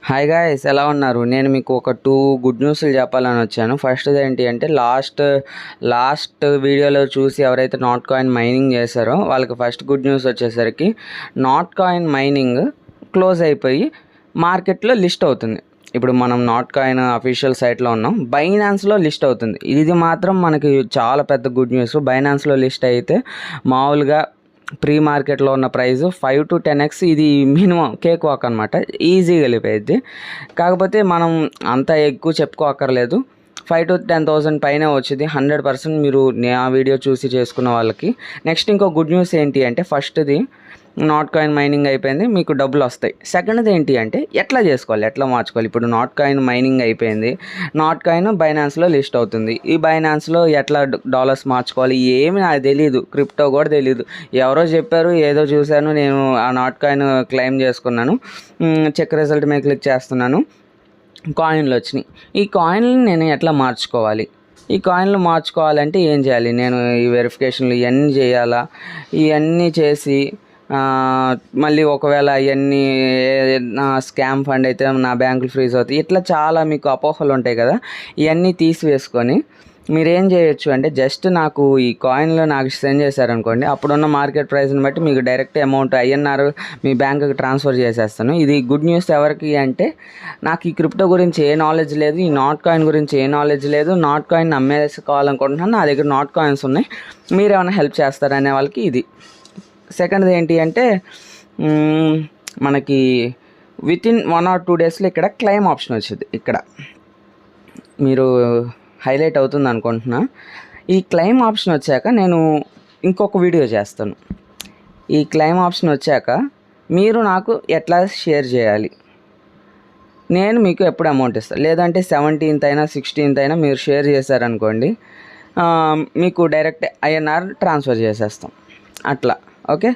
Hi guys, ఎలా ఉన్నారు? నేను మీకు ఒక 2 గుడ్ న్యూస్లు చెప్పాలని వచ్చాను. ఫస్ట్‌ది ఏంటి అంటే లాస్ట్ వీడియోలో చూసి ఎవరైతే నాట్ కాయిన్ మైనింగ్ చేశారో వాళ్ళకి ఫస్ట్ గుడ్ న్యూస్ వచ్చేసరికి నాట్ కాయిన్ మైనింగ్ క్లోజ్ అయిపోయి మార్కెట్‌లో లిస్ట్ అవుతుంది. ఇప్పుడు మనం నాట్ కాయిన్ అఫీషియల్ సైట్లో ఉన్నాం. బైనాన్స్‌లో లిస్ట్ అవుతుంది. ఇది మాత్రం మనకి చాలా పెద్ద గుడ్ న్యూస్. బైనాన్స్‌లో లిస్ట్ అయితే మామూలుగా ప్రీ మార్కెట్లో ఉన్న ప్రైస్ 5 to 10x ఇది మినిమం కేక్ వాక్ అనమాట. ఈజీగా వెళ్ళిపోయిద్ది. కాకపోతే మనం అంత ఎక్కువ చెప్పుకోక్కర్లేదు. 5,000 to 10,000 పైనే వచ్చింది 100% మీరు ఆ వీడియో చూసి చేసుకున్న వాళ్ళకి. నెక్స్ట్ ఇంకో గుడ్ న్యూస్ ఏంటి అంటే ఫస్ట్ది నాట్ కాయిన్ మైనింగ్ అయిపోయింది, మీకు డబ్బులు వస్తాయి. సెకండ్ది ఏంటి అంటే ఎట్లా చేసుకోవాలి, ఎట్లా మార్చుకోవాలి. ఇప్పుడు నాట్ కాయిన్ మైనింగ్ అయిపోయింది, నాట్ కాయిన్ బైనాన్స్లో లిస్ట్ అవుతుంది. ఈ బైనాన్స్లో ఎట్లా డాలర్స్ మార్చుకోవాలి ఏమి నాకు తెలియదు, క్రిప్టో కూడా తెలియదు. ఎవరో చెప్పారు, ఏదో చూశాను, నేను ఆ నాట్ కాయిన్ క్లెయిమ్ చేసుకున్నాను. చెక్ రిజల్ట్ మీద క్లిక్ చేస్తున్నాను, కాయిన్లు వచ్చినాయి. ఈ కాయిన్లు నేను ఎట్లా మార్చుకోవాలి, ఈ కాయిన్లు మార్చుకోవాలంటే ఏం చేయాలి, నేను ఈ వెరిఫికేషన్లు ఇవన్నీ చేయాలా, ఇవన్నీ చేసి మళ్ళీ ఒకవేళ అవన్నీ స్కామ్ ఫండ్ అయితే నా బ్యాంకులు ఫ్రీజ్ అవుతాయి. ఇట్లా చాలా మీకు అపోహలు ఉంటాయి కదా. ఇవన్నీ తీసివేసుకొని మీరేం చేయొచ్చు అంటే జస్ట్ నాకు ఈ కాయిన్లో నాకు సెండ్ చేశారనుకోండి, అప్పుడున్న మార్కెట్ ప్రైస్ని బట్టి మీకు డైరెక్ట్ అమౌంట్ ఐఎన్ఆర్ మీ బ్యాంకుకి ట్రాన్స్ఫర్ చేసేస్తాను. ఇది గుడ్ న్యూస్ ఎవరికి అంటే నాకు ఈ క్రిప్టో గురించి ఏ నాలెడ్జ్ లేదు, ఈ నాట్ కాయిన్ గురించి ఏ నాలెడ్జ్ లేదు, నాట్ కాయిన్ అమ్మేసుకోవాలనుకుంటున్నాను, నా దగ్గర నాట్ కాయిన్స్ ఉన్నాయి, మీరేమైనా హెల్ప్ చేస్తారనే వాళ్ళకి ఇది. సెకండ్ది ఏంటి అంటే మనకి వితిన్ 1 or 2 డేస్లో ఇక్కడ క్లెయిమ్ ఆప్షన్ వచ్చింది. ఇక్కడ మీరు హైలైట్ అవుతుంది అనుకుంటున్నా. ఈ క్లెయిమ్ ఆప్షన్ వచ్చాక నేను ఇంకొక వీడియో చేస్తాను. ఈ క్లెయిమ్ ఆప్షన్ వచ్చాక మీరు నాకు ఎట్లా షేర్ చేయాలి, నేను మీకు ఎప్పుడు అమౌంట్ ఇస్తాను. లేదంటే 17th అయినా 16th అయినా మీరు షేర్ చేశారనుకోండి, మీకు డైరెక్ట్ ఐఎన్ఆర్ ట్రాన్స్ఫర్ చేసేస్తాం అట్లా. ఓకే.